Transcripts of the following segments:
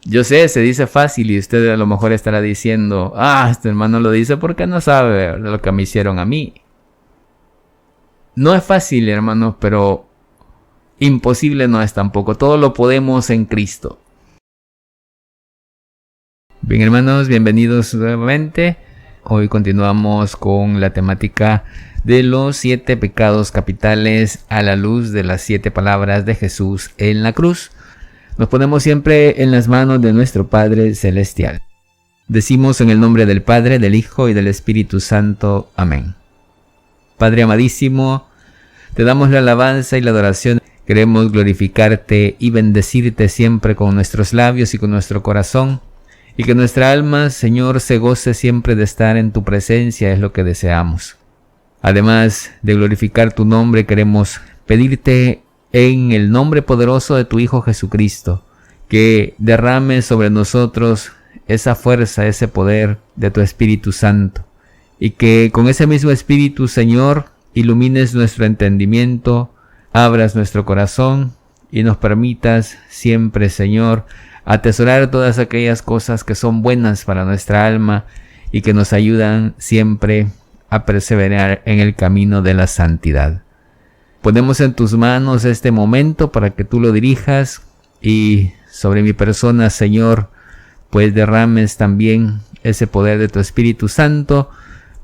Yo sé, se dice fácil y usted a lo mejor estará diciendo, este hermano lo dice porque no sabe lo que me hicieron a mí. No es fácil, hermanos, pero imposible no es tampoco. Todo lo podemos en Cristo. Bien, hermanos, bienvenidos nuevamente. Hoy continuamos con la temática de los 7 pecados capitales a la luz de las 7 palabras de Jesús en la cruz. Nos ponemos siempre en las manos de nuestro Padre Celestial. Decimos en el nombre del Padre, del Hijo y del Espíritu Santo. Amén. Padre amadísimo, te damos la alabanza y la adoración. Queremos glorificarte y bendecirte siempre con nuestros labios y con nuestro corazón. Y que nuestra alma, Señor, se goce siempre de estar en tu presencia, es lo que deseamos. Además de glorificar tu nombre, queremos pedirte en el nombre poderoso de tu Hijo Jesucristo, que derrame sobre nosotros esa fuerza, ese poder de tu Espíritu Santo, y que con ese mismo Espíritu, Señor, ilumines nuestro entendimiento, abras nuestro corazón y nos permitas siempre, Señor, atesorar todas aquellas cosas que son buenas para nuestra alma y que nos ayudan siempre a perseverar en el camino de la santidad. Ponemos en tus manos este momento para que tú lo dirijas y sobre mi persona, Señor, pues derrames también ese poder de tu Espíritu Santo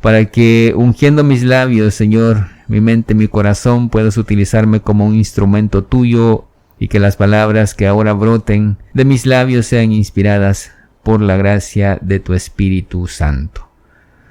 para que ungiendo mis labios, Señor, mi mente, mi corazón, puedas utilizarme como un instrumento tuyo y que las palabras que ahora broten de mis labios sean inspiradas por la gracia de tu Espíritu Santo.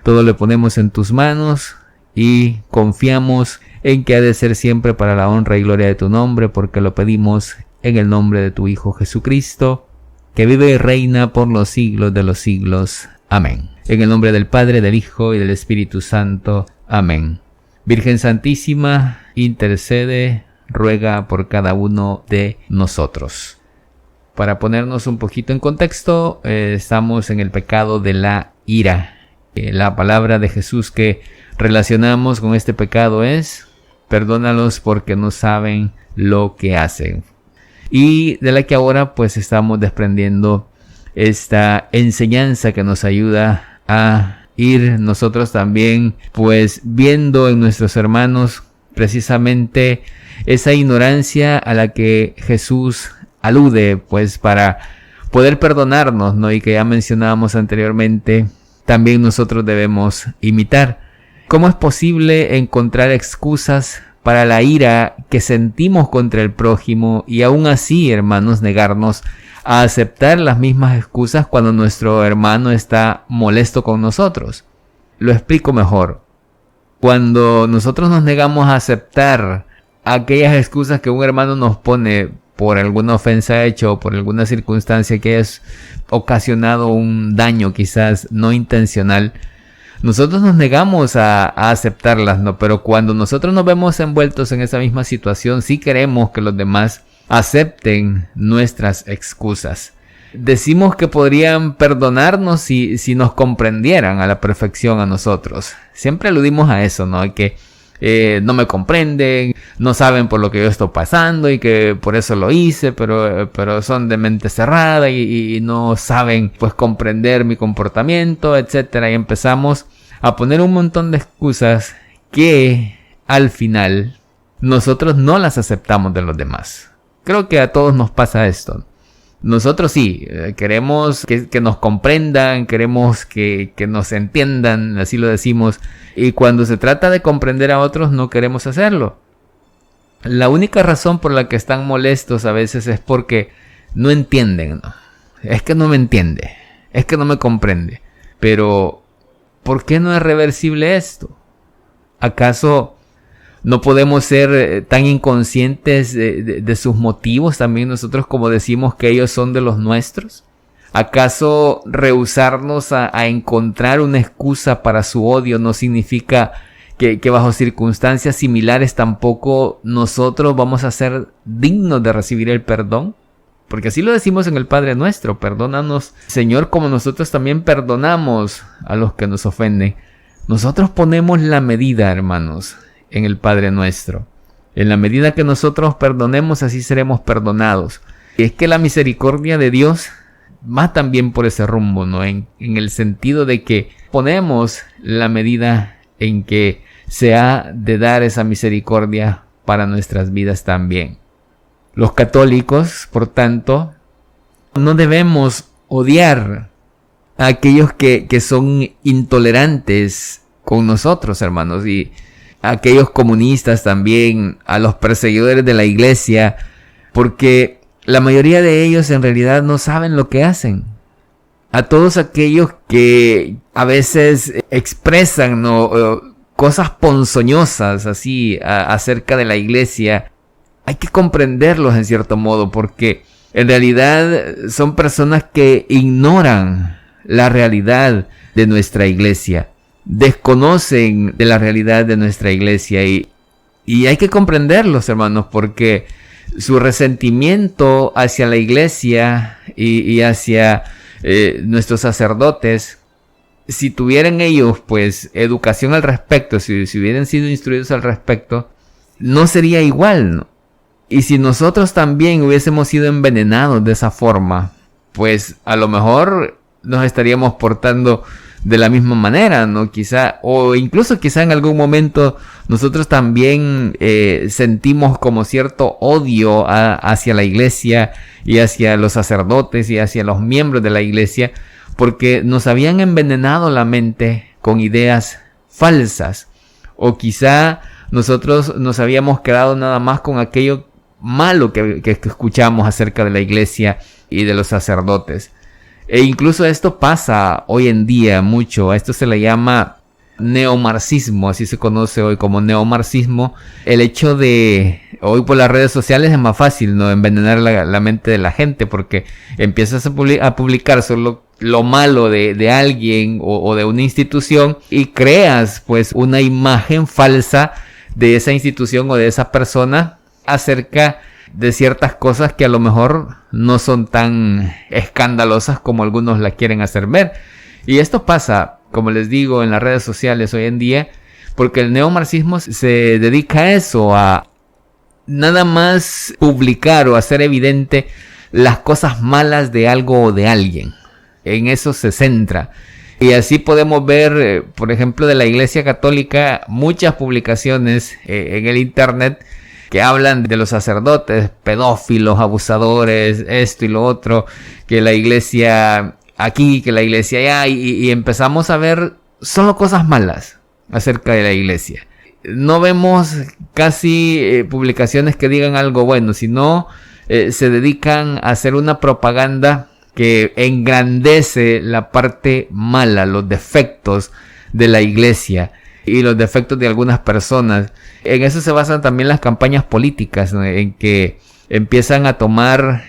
Todo lo ponemos en tus manos y confiamos en que ha de ser siempre para la honra y gloria de tu nombre, porque lo pedimos en el nombre de tu Hijo Jesucristo, que vive y reina por los siglos de los siglos. Amén. En el nombre del Padre, del Hijo y del Espíritu Santo. Amén. Virgen Santísima, intercede, ruega por cada uno de nosotros. Para ponernos un poquito en contexto, estamos en el pecado de la ira. La palabra de Jesús que relacionamos con este pecado es: perdónalos porque no saben lo que hacen. Y de la que ahora pues estamos desprendiendo esta enseñanza que nos ayuda a ir nosotros también pues viendo en nuestros hermanos precisamente esa ignorancia a la que Jesús alude pues para poder perdonarnos, ¿no? Y que ya mencionábamos anteriormente, también nosotros debemos imitar. ¿Cómo es posible encontrar excusas para la ira que sentimos contra el prójimo y aún así, hermanos, negarnos a aceptar las mismas excusas cuando nuestro hermano está molesto con nosotros? Lo explico mejor. Cuando nosotros nos negamos a aceptar aquellas excusas que un hermano nos pone por alguna ofensa hecha o por alguna circunstancia que haya ocasionado un daño quizás no intencional, nosotros nos negamos a aceptarlas, ¿no? Pero cuando nosotros nos vemos envueltos en esa misma situación, sí queremos que los demás acepten nuestras excusas. Decimos que podrían perdonarnos si nos comprendieran a la perfección a nosotros. Siempre aludimos a eso, ¿no? Que no me comprenden, no saben por lo que yo estoy pasando y que por eso lo hice, pero son de mente cerrada y no saben pues comprender mi comportamiento, etcétera. Y empezamos a poner un montón de excusas que al final nosotros no las aceptamos de los demás. Creo que a todos nos pasa esto. Nosotros sí, queremos que nos comprendan, queremos que nos entiendan, así lo decimos. Y cuando se trata de comprender a otros, no queremos hacerlo. La única razón por la que están molestos a veces es porque no entienden, ¿no? Es que no me entiende, es que no me comprende. Pero, ¿por qué no es reversible esto? ¿Acaso no podemos ser tan inconscientes de sus motivos también nosotros como decimos que ellos son de los nuestros? ¿Acaso rehusarnos a encontrar una excusa para su odio no significa que bajo circunstancias similares tampoco nosotros vamos a ser dignos de recibir el perdón? Porque así lo decimos en el Padre Nuestro: perdónanos, Señor, como nosotros también perdonamos a los que nos ofenden. Nosotros ponemos la medida, hermanos, en el Padre Nuestro. En la medida que nosotros perdonemos, así seremos perdonados. Y es que la misericordia de Dios va también por ese rumbo, ¿no? En el sentido de que ponemos la medida en que se ha de dar esa misericordia para nuestras vidas también. Los católicos, por tanto, no debemos odiar a aquellos que son intolerantes con nosotros, hermanos, y a aquellos comunistas también, a los perseguidores de la iglesia, porque la mayoría de ellos en realidad no saben lo que hacen. A todos aquellos que a veces expresan, ¿no?, cosas ponzoñosas así acerca de la iglesia, hay que comprenderlos en cierto modo, porque en realidad son personas que ignoran la realidad de nuestra iglesia, desconocen de la realidad de nuestra iglesia, y hay que comprenderlos, hermanos, porque su resentimiento hacia la iglesia y hacia nuestros sacerdotes, si tuvieran ellos pues educación al respecto, si hubieran sido instruidos al respecto, no sería igual, ¿no? Y si nosotros también hubiésemos sido envenenados de esa forma, pues a lo mejor nos estaríamos portando de la misma manera, ¿no? Quizá, o incluso quizá en algún momento nosotros también sentimos como cierto odio hacia la iglesia y hacia los sacerdotes y hacia los miembros de la iglesia, porque nos habían envenenado la mente con ideas falsas, o quizá nosotros nos habíamos quedado nada más con aquello malo que escuchamos acerca de la iglesia y de los sacerdotes. E incluso esto pasa hoy en día mucho. A esto se le llama neomarxismo, así se conoce hoy como neomarxismo. El hecho de, hoy por las redes sociales es más fácil, ¿no?, envenenar la mente de la gente, porque empiezas a publicar solo lo malo de alguien o de una institución, y creas pues una imagen falsa de esa institución o de esa persona acerca de ciertas cosas que a lo mejor no son tan escandalosas como algunos la quieren hacer ver. Y esto pasa, como les digo, en las redes sociales hoy en día, porque el neomarxismo se dedica a eso, a nada más publicar o hacer evidente las cosas malas de algo o de alguien. En eso se centra. Y así podemos ver, por ejemplo, de la Iglesia Católica, muchas publicaciones en el internet que hablan de los sacerdotes, pedófilos, abusadores, esto y lo otro, que la iglesia aquí, que la iglesia allá, y empezamos a ver solo cosas malas acerca de la iglesia. No vemos casi publicaciones que digan algo bueno, sino se dedican a hacer una propaganda que engrandece la parte mala, los defectos de la iglesia y los defectos de algunas personas. En eso se basan también las campañas políticas, ¿no?, en que empiezan a tomar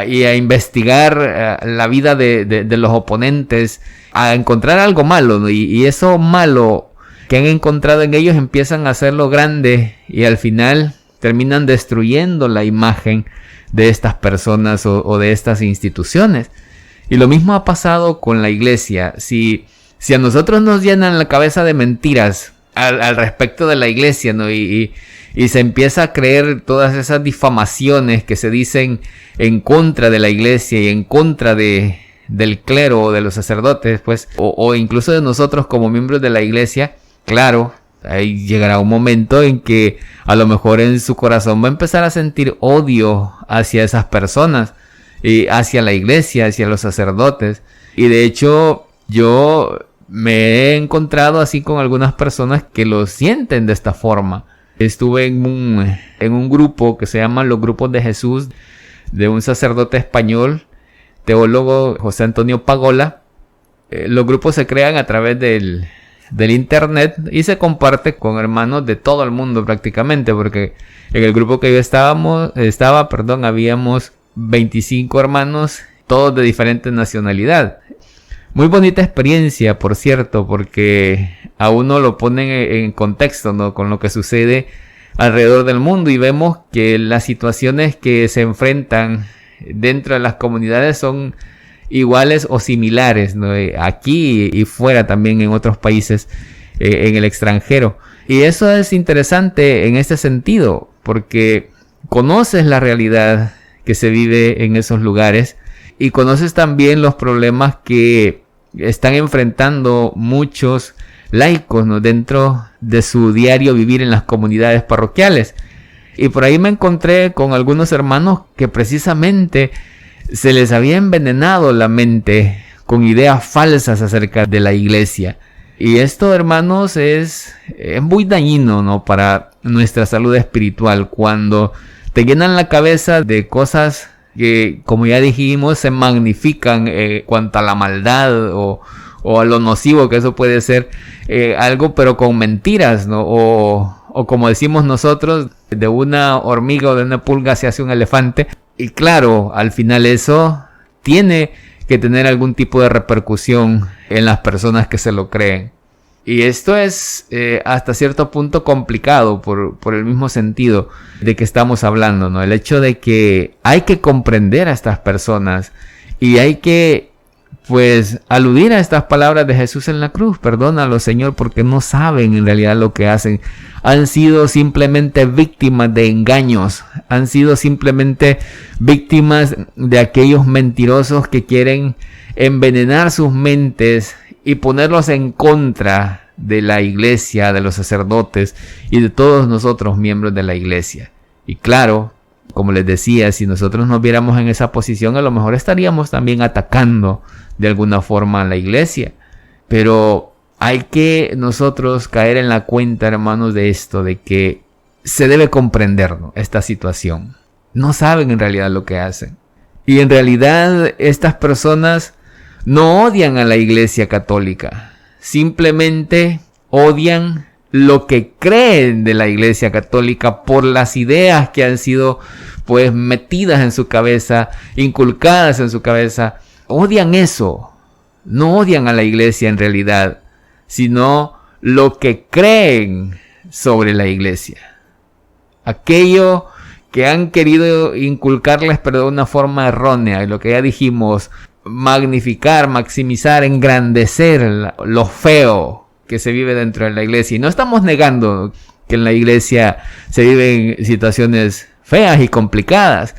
y a investigar la vida de los oponentes, a encontrar algo malo, ¿no? Y eso malo que han encontrado en ellos empiezan a hacerlo grande, y al final terminan destruyendo la imagen de estas personas o de estas instituciones. Y lo mismo ha pasado con la iglesia. Si a nosotros nos llenan la cabeza de mentiras al respecto de la iglesia, ¿no?, y se empieza a creer todas esas difamaciones que se dicen en contra de la iglesia y en contra del clero o de los sacerdotes, pues, o incluso de nosotros como miembros de la iglesia, claro, ahí llegará un momento en que a lo mejor en su corazón va a empezar a sentir odio hacia esas personas, y hacia la iglesia, hacia los sacerdotes. Y de hecho yo me he encontrado así con algunas personas que lo sienten de esta forma. Estuve en un grupo que se llama los Grupos de Jesús, de un sacerdote español, teólogo, José Antonio Pagola. Los grupos se crean a través del internet y se comparte con hermanos de todo el mundo prácticamente, porque en el grupo que yo estaba, habíamos 25 hermanos, todos de diferente nacionalidad. Muy bonita experiencia, por cierto, porque a uno lo ponen en contexto, ¿no?, con lo que sucede alrededor del mundo, y vemos que las situaciones que se enfrentan dentro de las comunidades son iguales o similares, ¿no?, aquí y fuera también en otros países, en el extranjero. Y eso es interesante en este sentido, porque conoces la realidad que se vive en esos lugares y conoces también los problemas que están enfrentando muchos laicos, ¿no?, dentro de su diario vivir en las comunidades parroquiales. Y por ahí me encontré con algunos hermanos que precisamente se les había envenenado la mente con ideas falsas acerca de la iglesia. Y esto, hermanos, es muy dañino, ¿no?, para nuestra salud espiritual, cuando te llenan la cabeza de cosas que, como ya dijimos, se magnifican cuanto a la maldad o a lo nocivo que eso puede ser, algo, pero con mentiras, ¿no? O como decimos nosotros, de una hormiga o de una pulga se hace un elefante. Y claro, al final eso tiene que tener algún tipo de repercusión en las personas que se lo creen. Y esto es hasta cierto punto complicado por el mismo sentido de que estamos hablando, ¿no? El hecho de que hay que comprender a estas personas y hay que, pues, aludir a estas palabras de Jesús en la cruz. Perdónalos, Señor, porque no saben en realidad lo que hacen. Han sido simplemente víctimas de engaños. Han sido simplemente víctimas de aquellos mentirosos que quieren envenenar sus mentes y ponerlos en contra de la iglesia, de los sacerdotes y de todos nosotros miembros de la iglesia. Y claro, como les decía, si nosotros nos viéramos en esa posición, a lo mejor estaríamos también atacando de alguna forma a la iglesia. Pero hay que nosotros caer en la cuenta, hermanos, de esto, de que se debe comprender, ¿no?, esta situación. No saben en realidad lo que hacen. Y en realidad estas personas no odian a la iglesia católica. Simplemente odian lo que creen de la iglesia católica por las ideas que han sido, pues, metidas en su cabeza, inculcadas en su cabeza. Odian eso. No odian a la iglesia en realidad, sino lo que creen sobre la iglesia. Aquello que han querido inculcarles, pero de una forma errónea. Y lo que ya dijimos, magnificar, maximizar, engrandecer lo feo que se vive dentro de la iglesia. Y no estamos negando que en la iglesia se viven situaciones feas y complicadas,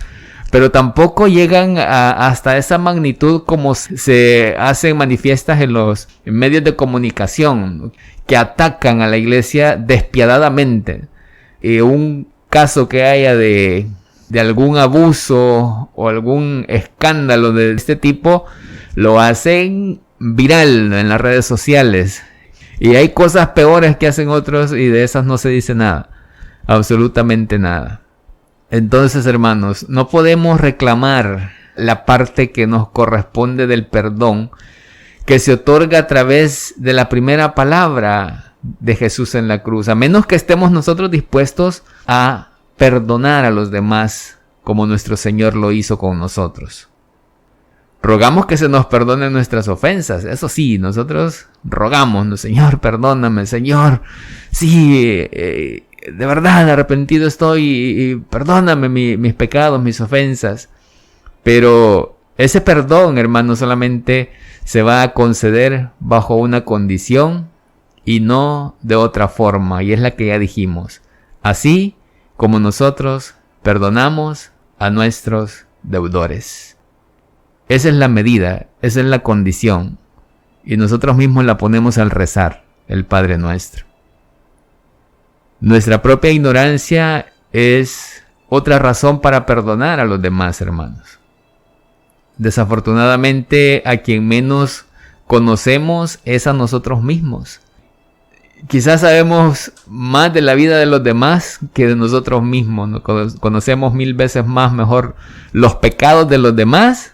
pero tampoco llegan hasta esa magnitud como se hacen manifiestas en los medios de comunicación, que atacan a la iglesia despiadadamente. Un caso que haya de algún abuso o algún escándalo de este tipo, lo hacen viral en las redes sociales. Y hay cosas peores que hacen otros y de esas no se dice nada. Absolutamente nada. Entonces, hermanos, no podemos reclamar la parte que nos corresponde del perdón que se otorga a través de la primera palabra de Jesús en la cruz, a menos que estemos nosotros dispuestos a perdonar a los demás como nuestro Señor lo hizo con nosotros. Rogamos que se nos perdonen nuestras ofensas. Eso sí, nosotros rogamos, ¿no? Señor, perdóname, Señor. Sí, de verdad arrepentido estoy y perdóname mis pecados, mis ofensas. Pero ese perdón, hermano, solamente se va a conceder bajo una condición y no de otra forma. Y es la que ya dijimos. Así como nosotros perdonamos a nuestros deudores. Esa es la medida, esa es la condición. Y nosotros mismos la ponemos al rezar el Padre Nuestro. Nuestra propia ignorancia es otra razón para perdonar a los demás, hermanos. Desafortunadamente, a quien menos conocemos es a nosotros mismos. Quizás sabemos más de la vida de los demás que de nosotros mismos, ¿no? Conocemos 1000 veces más mejor los pecados de los demás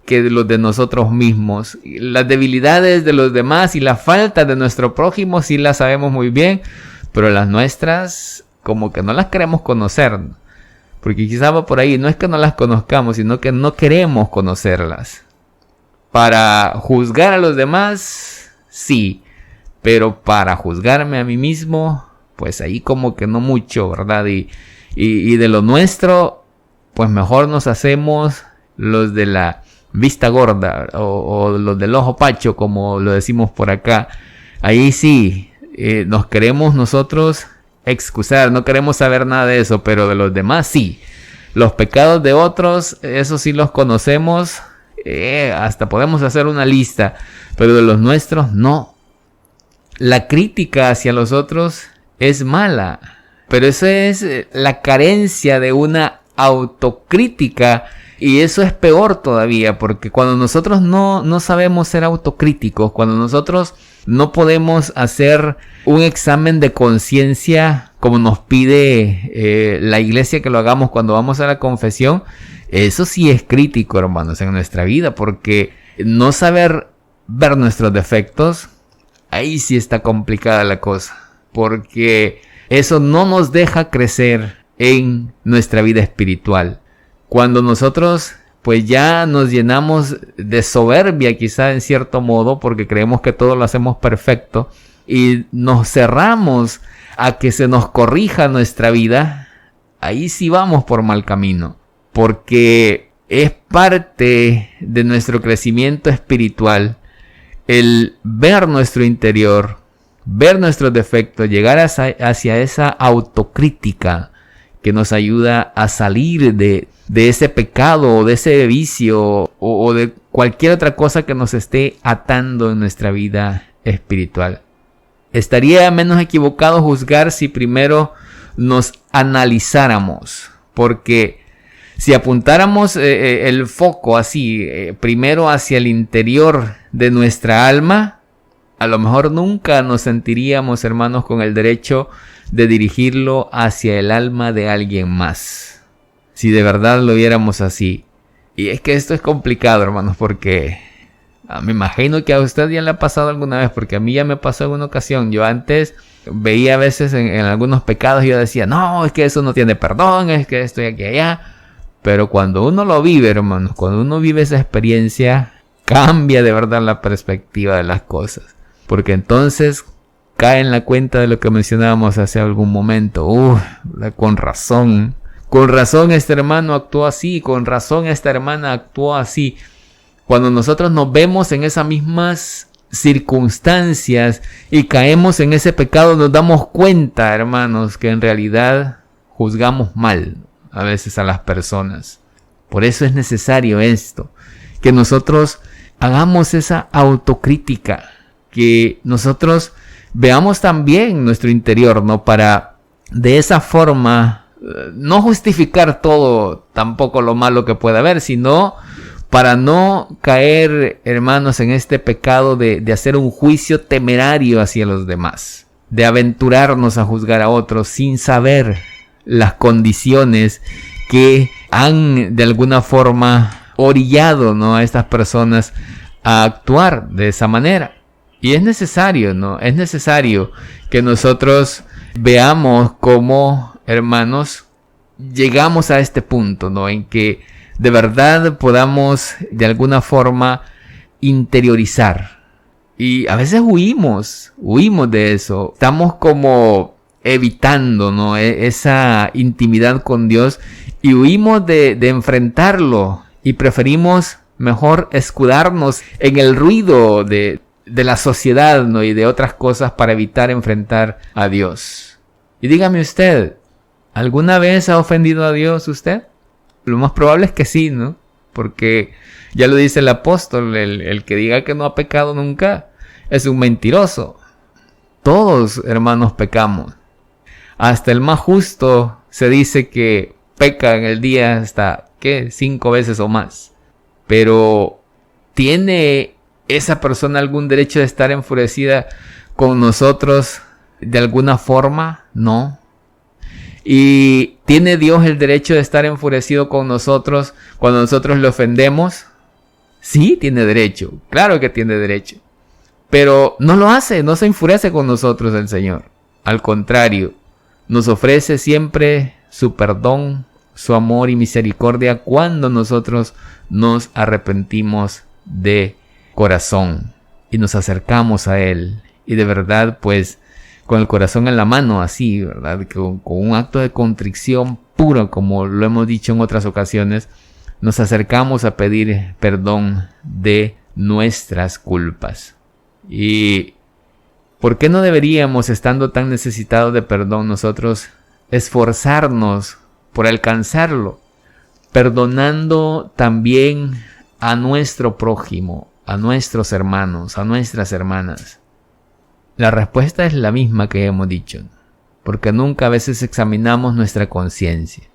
que de los de nosotros mismos. Las debilidades de los demás y la falta de nuestro prójimo sí las sabemos muy bien, pero las nuestras como que no las queremos conocer, ¿no? Porque quizá va por ahí, no es que no las conozcamos, sino que no queremos conocerlas. Para juzgar a los demás, sí, pero para juzgarme a mí mismo, pues ahí como que no mucho, ¿verdad? Y de lo nuestro, pues mejor nos hacemos los de la vista gorda o los del ojo pacho, como lo decimos por acá. Ahí sí, nos queremos nosotros excusar, no queremos saber nada de eso, pero de los demás sí. Los pecados de otros, eso sí los conocemos hasta podemos hacer una lista, pero de los nuestros no. La crítica hacia los otros es mala, pero eso es la carencia de una autocrítica, y eso es peor todavía, porque cuando nosotros no sabemos ser autocríticos, cuando nosotros no podemos hacer un examen de conciencia como nos pide la iglesia que lo hagamos cuando vamos a la confesión, eso sí es crítico, hermanos, en nuestra vida, porque no saber ver nuestros defectos, ahí sí está complicada la cosa, porque eso no nos deja crecer en nuestra vida espiritual. Cuando nosotros pues ya nos llenamos de soberbia, quizá en cierto modo, porque creemos que todo lo hacemos perfecto, y nos cerramos a que se nos corrija nuestra vida, ahí sí vamos por mal camino, porque es parte de nuestro crecimiento espiritual el ver nuestro interior, ver nuestros defectos, llegar hacia esa autocrítica que nos ayuda a salir de ese pecado o de ese vicio o de cualquier otra cosa que nos esté atando en nuestra vida espiritual. Estaría menos equivocado juzgar si primero nos analizáramos, porque si apuntáramos el foco así, primero hacia el interior de nuestra alma, a lo mejor nunca nos sentiríamos, hermanos, con el derecho de dirigirlo hacia el alma de alguien más, si de verdad lo viéramos así. Y es que esto es complicado, hermanos, porque me imagino que a usted ya le ha pasado alguna vez, porque a mí ya me pasó en una ocasión. Yo antes veía a veces en algunos pecados y yo decía, no, es que eso no tiene perdón, es que esto y aquí y allá. Pero cuando uno lo vive, hermanos, cuando uno vive esa experiencia, cambia de verdad la perspectiva de las cosas. Porque entonces cae en la cuenta de lo que mencionábamos hace algún momento. Con razón este hermano actuó así, con razón esta hermana actuó así. Cuando nosotros nos vemos en esas mismas circunstancias y caemos en ese pecado, nos damos cuenta, hermanos, que en realidad juzgamos mal a veces a las personas. Por eso es necesario esto, que nosotros hagamos esa autocrítica, que nosotros veamos también nuestro interior, ¿no? Para de esa forma no justificar todo, tampoco lo malo que pueda haber, sino para no caer, hermanos, en este pecado de hacer un juicio temerario hacia los demás, de aventurarnos a juzgar a otros sin saber las condiciones que han de alguna forma orillado, ¿no?, a estas personas a actuar de esa manera. Y es necesario, ¿no? Es necesario que nosotros veamos cómo, hermanos, llegamos a este punto, ¿no?, en que de verdad podamos de alguna forma interiorizar. Y a veces huimos de eso. Estamos como evitando, ¿no?, esa intimidad con Dios, y huimos de enfrentarlo, y preferimos mejor escudarnos en el ruido de la sociedad, ¿no?, y de otras cosas para evitar enfrentar a Dios. Y dígame usted, ¿alguna vez ha ofendido a Dios usted? Lo más probable es que sí, ¿no? Porque ya lo dice el apóstol, el que diga que no ha pecado nunca es un mentiroso. Todos, hermanos, pecamos. Hasta el más justo se dice que peca en el día hasta, 5 veces o más. Pero ¿tiene esa persona algún derecho de estar enfurecida con nosotros de alguna forma? No. ¿Y tiene Dios el derecho de estar enfurecido con nosotros cuando nosotros le ofendemos? Sí, tiene derecho. Claro que tiene derecho. Pero no lo hace, no se enfurece con nosotros el Señor. Al contrario, nos ofrece siempre su perdón, su amor y misericordia cuando nosotros nos arrepentimos de corazón y nos acercamos a Él. Y de verdad, pues, con el corazón en la mano, así, ¿verdad? Con un acto de contrición puro, como lo hemos dicho en otras ocasiones, nos acercamos a pedir perdón de nuestras culpas. ¿Y por qué no deberíamos, estando tan necesitados de perdón, nosotros esforzarnos por alcanzarlo? Perdonando también a nuestro prójimo, a nuestros hermanos, a nuestras hermanas? La respuesta es la misma que hemos dicho, porque nunca a veces examinamos nuestra conciencia.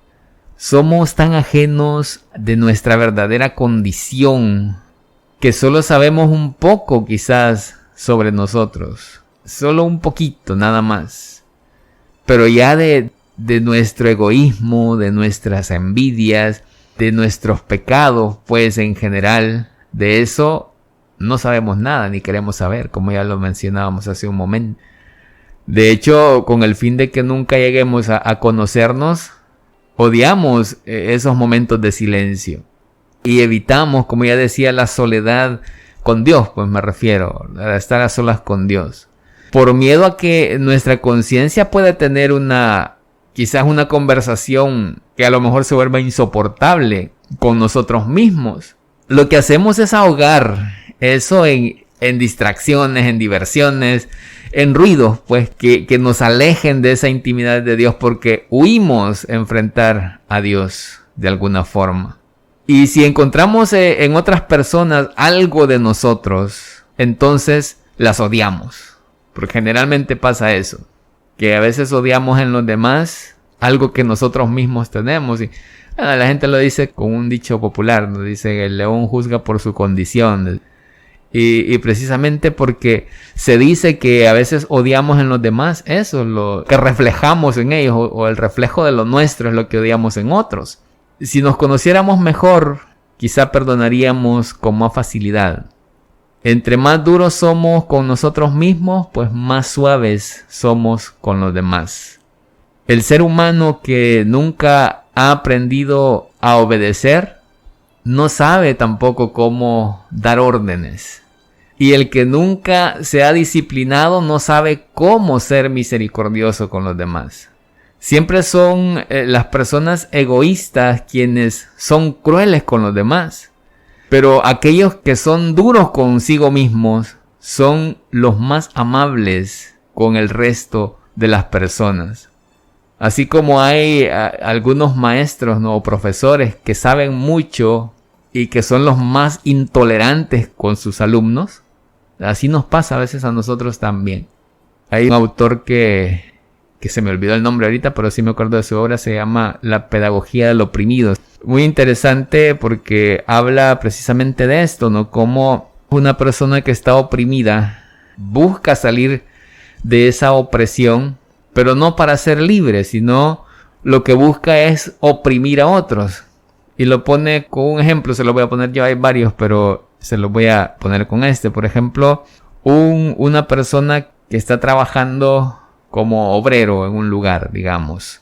Somos tan ajenos de nuestra verdadera condición que solo sabemos un poco quizás sobre nosotros, solo un poquito nada más. Pero ya de nuestro egoísmo, de nuestras envidias, de nuestros pecados, pues en general, de eso no sabemos nada ni queremos saber, como ya lo mencionábamos hace un momento. De hecho, con el fin de que nunca lleguemos a conocernos, odiamos esos momentos de silencio y evitamos, como ya decía, la soledad con Dios, pues me refiero a estar a solas con Dios, por miedo a que nuestra conciencia pueda tener quizás una conversación que a lo mejor se vuelva insoportable con nosotros mismos. Lo que hacemos es ahogar eso en distracciones, en diversiones, en ruidos, pues que nos alejen de esa intimidad de Dios, porque huimos a enfrentar a Dios de alguna forma. Y si encontramos en otras personas algo de nosotros, entonces las odiamos. Porque generalmente pasa eso, que a veces odiamos en los demás algo que nosotros mismos tenemos. Y la gente lo dice con un dicho popular, nos dice: el león juzga por su condición. Y precisamente porque se dice que a veces odiamos en los demás eso, lo que reflejamos en ellos, o el reflejo de lo nuestro es lo que odiamos en otros. Si nos conociéramos mejor, quizá perdonaríamos con más facilidad. Entre más duros somos con nosotros mismos, pues más suaves somos con los demás. El ser humano que nunca ha aprendido a obedecer, no sabe tampoco cómo dar órdenes. Y el que nunca se ha disciplinado no sabe cómo ser misericordioso con los demás. Siempre son las personas egoístas quienes son crueles con los demás. Pero aquellos que son duros consigo mismos son los más amables con el resto de las personas. Así como hay algunos maestros, ¿no?, o profesores que saben mucho y que son los más intolerantes con sus alumnos, así nos pasa a veces a nosotros también. Hay un autor que se me olvidó el nombre ahorita, pero sí me acuerdo de su obra, se llama La pedagogía del oprimido. Muy interesante porque habla precisamente de esto, ¿no? Cómo una persona que está oprimida busca salir de esa opresión, pero no para ser libre, sino lo que busca es oprimir a otros. Y lo pone con un ejemplo, se lo voy a poner yo, hay varios, pero se los voy a poner con este. Por ejemplo, una persona que está trabajando como obrero en un lugar, digamos.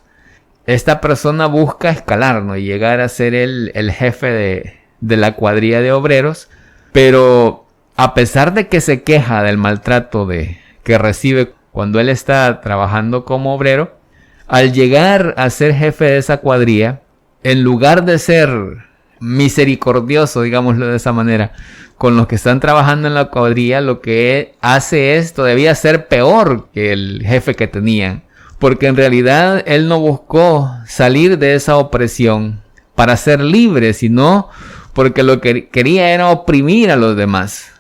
Esta persona busca escalar, ¿no?, y llegar a ser el jefe de la cuadrilla de obreros, pero a pesar de que se queja del maltrato que recibe cuando él está trabajando como obrero, al llegar a ser jefe de esa cuadrilla, en lugar de ser misericordioso, digámoslo de esa manera, con los que están trabajando en la cuadrilla, lo que hace es todavía ser peor que el jefe que tenían. Porque en realidad él no buscó salir de esa opresión para ser libre, sino porque lo que quería era oprimir a los demás.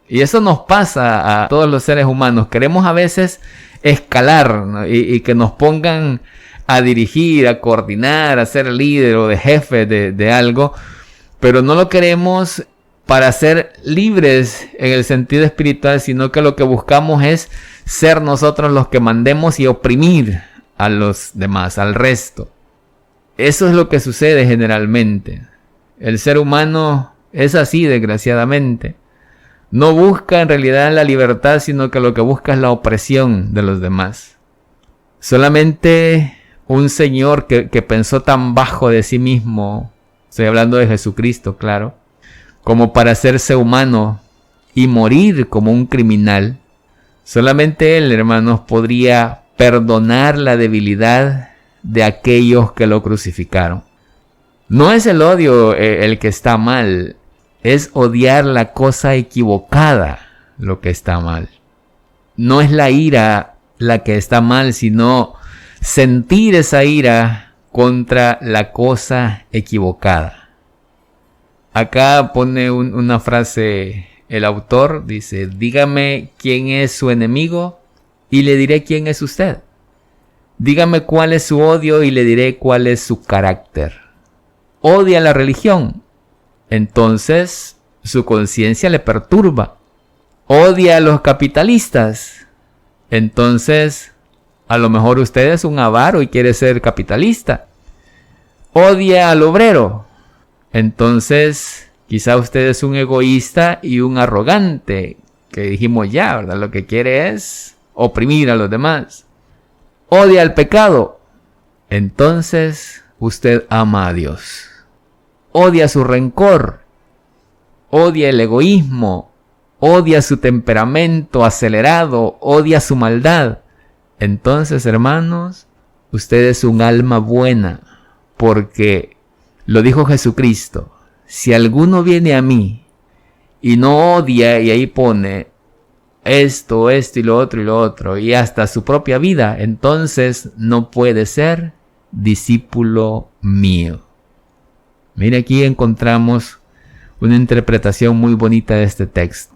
Y eso nos pasa a todos los seres humanos. Queremos a veces escalar, ¿no?, y que nos pongan a dirigir, a coordinar, a ser líder o de jefe de algo, pero no lo queremos para ser libres en el sentido espiritual, sino que lo que buscamos es ser nosotros los que mandemos y oprimir a los demás, al resto. Eso es lo que sucede generalmente. El ser humano es así, desgraciadamente. No busca en realidad la libertad, sino que lo que busca es la opresión de los demás. Solamente un señor que pensó tan bajo de sí mismo, estoy hablando de Jesucristo, claro, como para hacerse humano y morir como un criminal, solamente él, hermanos, podría perdonar la debilidad de aquellos que lo crucificaron. No es el odio el que está mal, es odiar la cosa equivocada lo que está mal. No es la ira la que está mal, sino sentir esa ira contra la cosa equivocada. Acá pone una frase el autor, dice, dígame quién es su enemigo y le diré quién es usted. Dígame cuál es su odio y le diré cuál es su carácter. Odia la religión, entonces su conciencia le perturba. Odia a los capitalistas, entonces a lo mejor usted es un avaro y quiere ser capitalista. Odia al obrero, entonces quizá usted es un egoísta y un arrogante, que dijimos ya, ¿verdad? Lo que quiere es oprimir a los demás. Odia al pecado, entonces usted ama a Dios. Odia su rencor, odia el egoísmo, odia su temperamento acelerado, odia su maldad. Entonces, hermanos, usted es un alma buena, porque lo dijo Jesucristo, si alguno viene a mí y no odia, y ahí pone esto y lo otro, y hasta su propia vida, entonces no puede ser discípulo mío. Mire, aquí encontramos una interpretación muy bonita de este texto.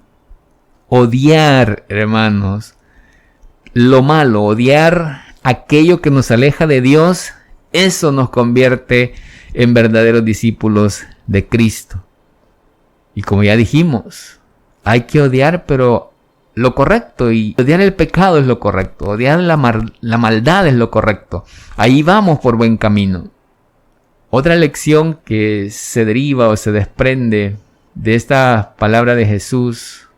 Odiar, hermanos, lo malo, odiar aquello que nos aleja de Dios, eso nos convierte en verdaderos discípulos de Cristo. Y como ya dijimos, hay que odiar, pero lo correcto, y odiar el pecado es lo correcto, odiar la maldad es lo correcto. Ahí vamos por buen camino. Otra lección que se deriva o se desprende de esta palabra de Jesús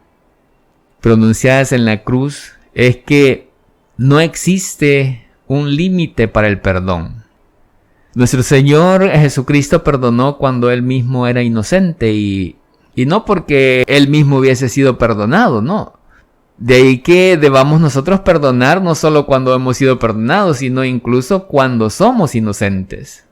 pronunciadas en la cruz es que no existe un límite para el perdón. Nuestro Señor Jesucristo perdonó cuando Él mismo era inocente y no porque Él mismo hubiese sido perdonado, no. De ahí que debamos nosotros perdonar no solo cuando hemos sido perdonados, sino incluso cuando somos inocentes.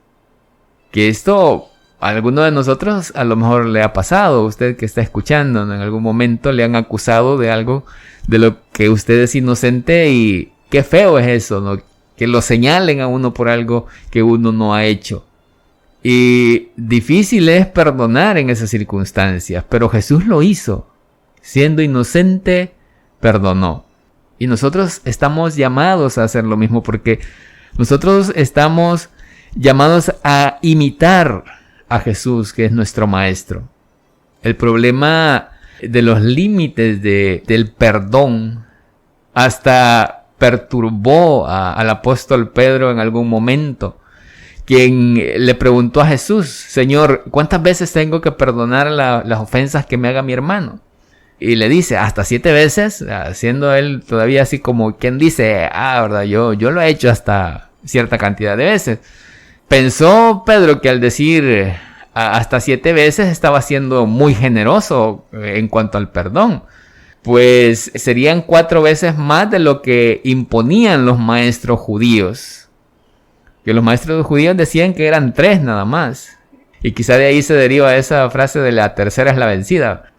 Que esto a alguno de nosotros a lo mejor le ha pasado. Usted que está escuchando, en algún momento le han acusado de algo de lo que usted es inocente, y qué feo es eso, ¿no? Que lo señalen a uno por algo que uno no ha hecho. Y difícil es perdonar en esas circunstancias, pero Jesús lo hizo. Siendo inocente, perdonó. Y nosotros estamos llamados a hacer lo mismo, porque nosotros estamos llamados a imitar a Jesús, que es nuestro maestro. El problema de los límites del perdón hasta perturbó al apóstol Pedro en algún momento, quien le preguntó a Jesús, Señor, ¿cuántas veces tengo que perdonar las ofensas que me haga mi hermano? Y le dice, hasta 7 veces, siendo él todavía así como quien dice, verdad, yo lo he hecho hasta cierta cantidad de veces. Pensó Pedro que al decir hasta 7 veces estaba siendo muy generoso en cuanto al perdón. Pues serían 4 veces más de lo que imponían los maestros judíos. Que los maestros judíos decían que eran 3 nada más. Y quizá de ahí se deriva esa frase de la tercera es la vencida.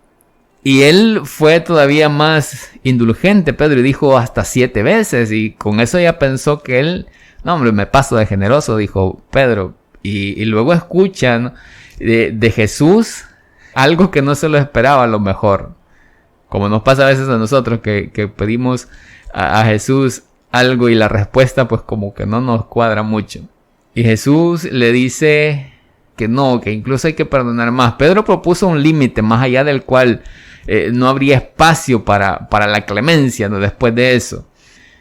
Y él fue todavía más indulgente, Pedro, y dijo hasta 7 veces. Y con eso ya pensó que él, no hombre, me paso de generoso, dijo Pedro. Y luego escuchan de Jesús algo que no se lo esperaba a lo mejor. Como nos pasa a veces a nosotros que pedimos a Jesús algo y la respuesta pues como que no nos cuadra mucho. Y Jesús le dice que no, que incluso hay que perdonar más. Pedro propuso un límite más allá del cual no habría espacio para la clemencia, ¿no? Después de eso.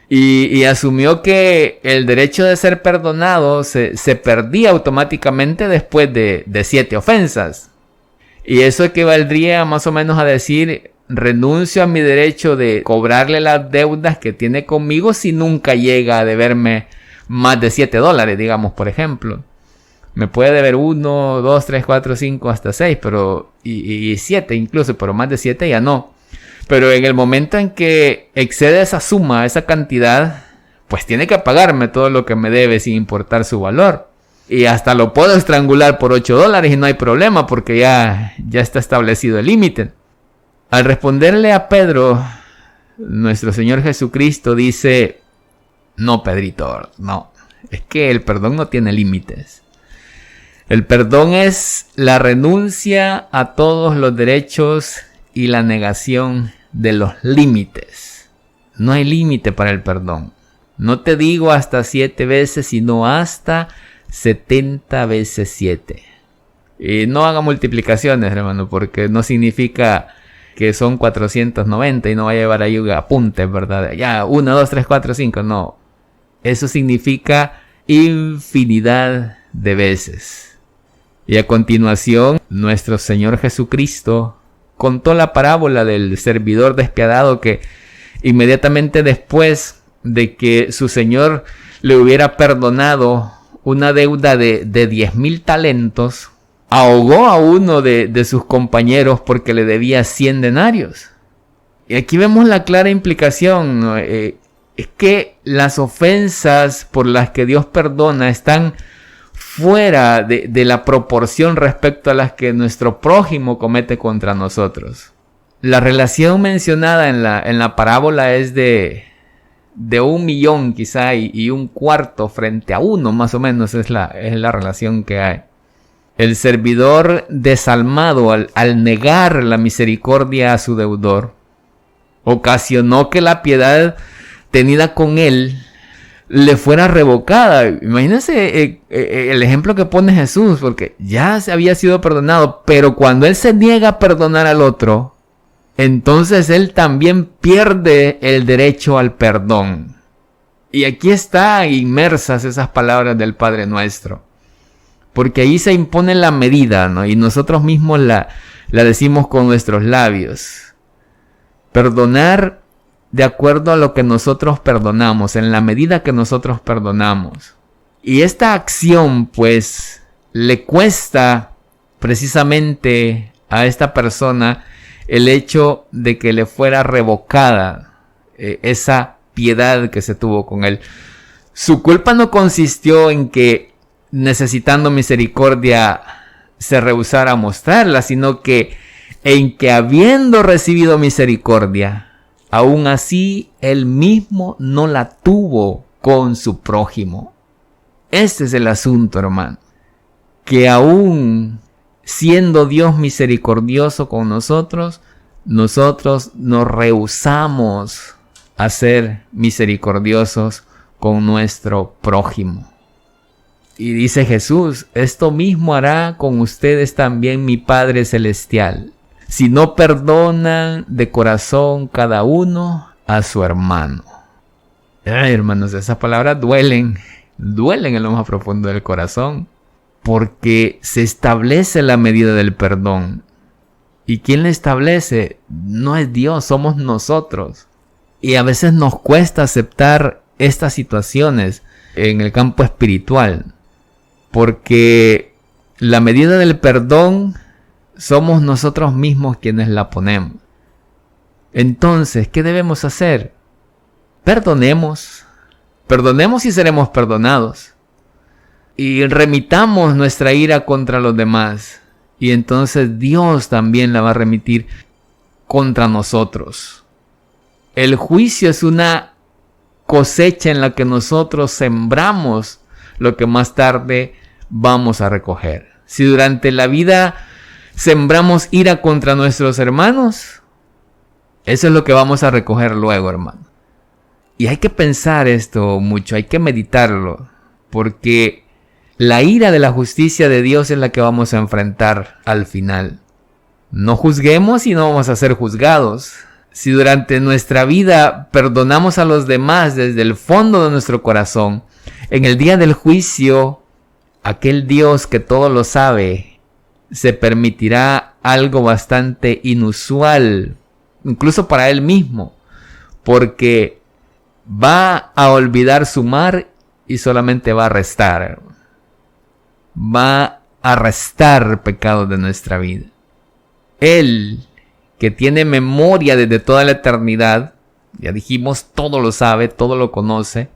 Y asumió que el derecho de ser perdonado se perdía automáticamente después de 7 ofensas. Y eso equivaldría más o menos a decir, renuncio a mi derecho de cobrarle las deudas que tiene conmigo si nunca llega a deberme más de $7, digamos, por ejemplo. Me puede deber 1, 2, 3, 4, 5, hasta 6, pero y 7 incluso, pero más de 7 ya no. Pero en el momento en que excede esa suma, esa cantidad, pues tiene que pagarme todo lo que me debe sin importar su valor. Y hasta lo puedo estrangular por $8 y no hay problema porque ya está establecido el límite. Al responderle a Pedro, nuestro Señor Jesucristo dice, no, Pedrito, no, es que el perdón no tiene límites. El perdón es la renuncia a todos los derechos y la negación de los límites. No hay límite para el perdón. No te digo hasta 7 veces, sino hasta 70 veces 7. Y no haga multiplicaciones, hermano, porque no significa que son 490 y no va a llevar ahí apuntes, ¿verdad? Ya, 1, 2, 3, 4, 5. No. Eso significa infinidad de veces. Y a continuación, nuestro Señor Jesucristo contó la parábola del servidor despiadado que inmediatamente después de que su Señor le hubiera perdonado una deuda de 10,000 talentos, ahogó a uno de sus compañeros porque le debía 100 denarios. Y aquí vemos la clara implicación, ¿no? Es que las ofensas por las que Dios perdona están fuera de la proporción respecto a las que nuestro prójimo comete contra nosotros. La relación mencionada en la parábola es de 1,000,000 quizá y 1/4 frente a 1 más o menos es la relación que hay. El servidor desalmado al negar la misericordia a su deudor ocasionó que la piedad tenida con él le fuera revocada. Imagínense el ejemplo que pone Jesús, porque ya se había sido perdonado, pero cuando él se niega a perdonar al otro, entonces él también pierde el derecho al perdón. Y aquí están inmersas esas palabras del Padre Nuestro, porque ahí se impone la medida, ¿no? Y nosotros mismos la decimos con nuestros labios. Perdonar de acuerdo a lo que nosotros perdonamos, en la medida que nosotros perdonamos. Y esta acción, pues, le cuesta precisamente a esta persona el hecho de que le fuera revocada esa piedad que se tuvo con él. Su culpa no consistió en que, necesitando misericordia, se rehusara a mostrarla, sino que en que, habiendo recibido misericordia, aún así él mismo no la tuvo con su prójimo. Este es el asunto, hermano. Que aún siendo Dios misericordioso con nosotros nos rehusamos a ser misericordiosos con nuestro prójimo. Y dice Jesús, esto mismo hará con ustedes también mi Padre Celestial, si no perdonan de corazón cada uno a su hermano. Ay, hermanos, esas palabras duelen en lo más profundo del corazón, porque se establece la medida del perdón. ¿Y quién la establece? No es Dios, somos nosotros. Y a veces nos cuesta aceptar estas situaciones en el campo espiritual, porque la medida del perdón somos nosotros mismos quienes la ponemos. Entonces, ¿qué debemos hacer? Perdonemos y seremos perdonados. Y remitamos nuestra ira contra los demás. Y entonces Dios también la va a remitir contra nosotros. El juicio es una cosecha en la que nosotros sembramos lo que más tarde vamos a recoger. Si durante la vida sembramos ira contra nuestros hermanos, eso es lo que vamos a recoger luego, hermano. Y hay que pensar esto mucho, hay que meditarlo, porque la ira de la justicia de Dios es la que vamos a enfrentar al final. No juzguemos y no vamos a ser juzgados. Si durante nuestra vida perdonamos a los demás desde el fondo de nuestro corazón, en el día del juicio, aquel Dios que todo lo sabe, se permitirá algo bastante inusual, incluso para Él mismo, porque va a olvidar sumar y solamente va a restar. Va a restar pecados de nuestra vida. Él, que tiene memoria desde toda la eternidad, ya dijimos, todo lo sabe, todo lo conoce.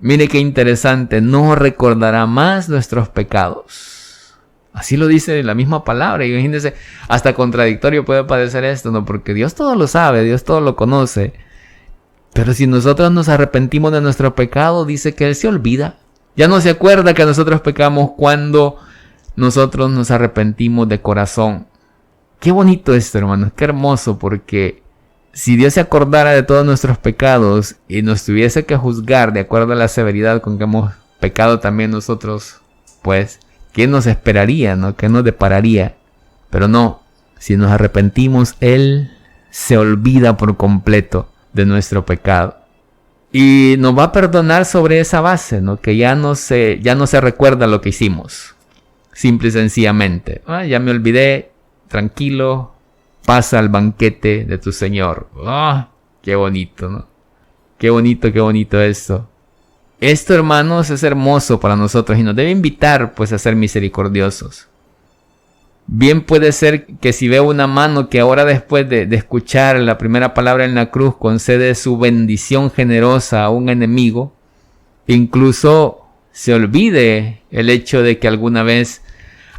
Mire qué interesante, no recordará más nuestros pecados. Así lo dice la misma palabra. Y imagínense, hasta contradictorio puede parecer esto, ¿no? Porque Dios todo lo sabe, Dios todo lo conoce. Pero si nosotros nos arrepentimos de nuestro pecado, dice que Él se olvida. Ya no se acuerda que nosotros pecamos cuando nosotros nos arrepentimos de corazón. Qué bonito esto, hermanos, qué hermoso, porque si Dios se acordara de todos nuestros pecados y nos tuviese que juzgar de acuerdo a la severidad con que hemos pecado también nosotros, pues, ¿qué nos esperaría, no? ¿Qué nos depararía? Pero no, si nos arrepentimos, Él se olvida por completo de nuestro pecado. Y nos va a perdonar sobre esa base, ¿no? Que ya no se recuerda lo que hicimos. Simple y sencillamente. Ya me olvidé, tranquilo, pasa al banquete de tu Señor. Qué bonito, ¿no? Qué bonito esto. Esto, hermanos, es hermoso para nosotros y nos debe invitar, pues, a ser misericordiosos. Bien puede ser que si veo una mano que ahora después de escuchar la primera palabra en la cruz concede su bendición generosa a un enemigo, incluso se olvide el hecho de que alguna vez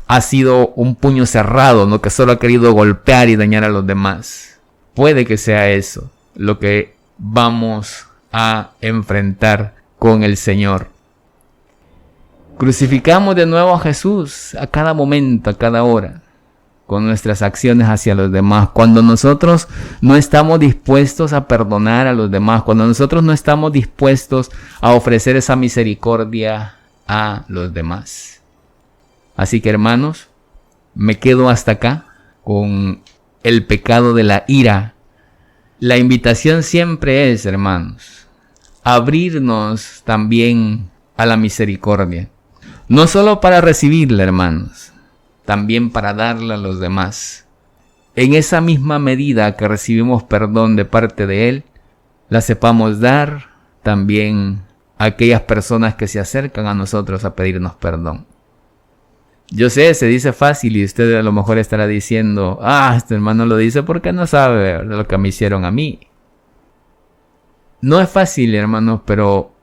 ha sido un puño cerrado, ¿no? Que solo ha querido golpear y dañar a los demás. Puede que sea eso lo que vamos a enfrentar con el Señor. Crucificamos de nuevo a Jesús a cada momento, a cada hora, con nuestras acciones hacia los demás. Cuando nosotros no estamos dispuestos a perdonar a los demás, cuando nosotros no estamos dispuestos a ofrecer esa misericordia a los demás. Así que, hermanos, me quedo hasta acá con el pecado de la ira. La invitación siempre es, hermanos, abrirnos también a la misericordia. No solo para recibirla, hermanos, también para darla a los demás. En esa misma medida que recibimos perdón de parte de Él, la sepamos dar también a aquellas personas que se acercan a nosotros a pedirnos perdón. Yo sé, se dice fácil y usted a lo mejor estará diciendo, este hermano lo dice porque no sabe de lo que me hicieron a mí. No es fácil, hermanos, pero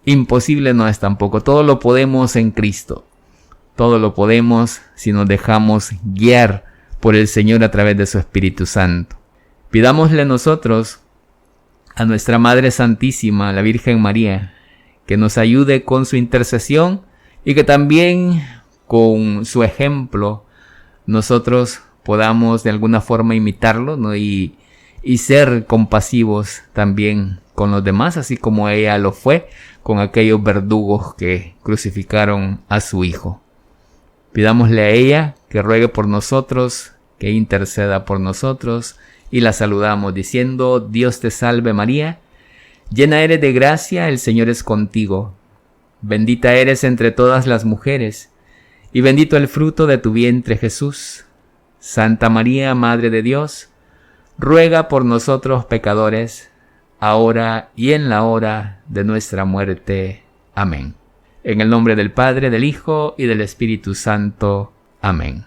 imposible no es tampoco. Todo lo podemos en Cristo. Todo lo podemos si nos dejamos guiar por el Señor a través de su Espíritu Santo. Pidámosle nosotros a nuestra Madre Santísima, la Virgen María, que nos ayude con su intercesión y que también con su ejemplo nosotros podamos de alguna forma imitarlo, ¿no? y ser compasivos también con los demás, así como ella lo fue con aquellos verdugos que crucificaron a su Hijo. Pidámosle a ella que ruegue por nosotros, que interceda por nosotros, y la saludamos diciendo: Dios te salve María, llena eres de gracia, el Señor es contigo. Bendita eres entre todas las mujeres, y bendito el fruto de tu vientre Jesús. Santa María, Madre de Dios, ruega por nosotros pecadores, ahora y en la hora de nuestra muerte. Amén. En el nombre del Padre, del Hijo y del Espíritu Santo. Amén.